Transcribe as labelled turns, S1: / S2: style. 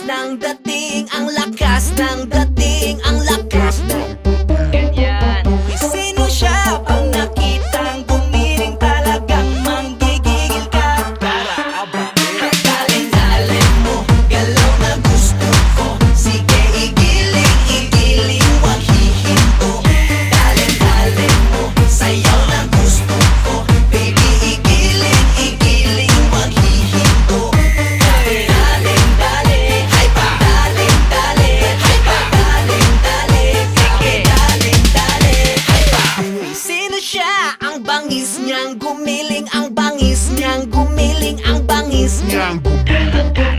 S1: ng dating, ang lakas ng dating, ang lakas ng ganyan. Sino siya pag nakitang gumiling talagang manggigigil ka? Para abang dalin-dalin mo, galaw na gusto ko. Sige igiling, igiling, wag hihinto. Dalin-dalin mo, sayaw na gusto ko. Baby igiling, igiling, wag hihinto. Dalin-dalin, hay pa. Dalin-dalin, hay pa. Dalin-dalin, sige dalin-dalin, hay pa. Sino siya? Ang bangis niyang gumiling, ang bangis niyang gumiling, ang bangis niyang gumiling.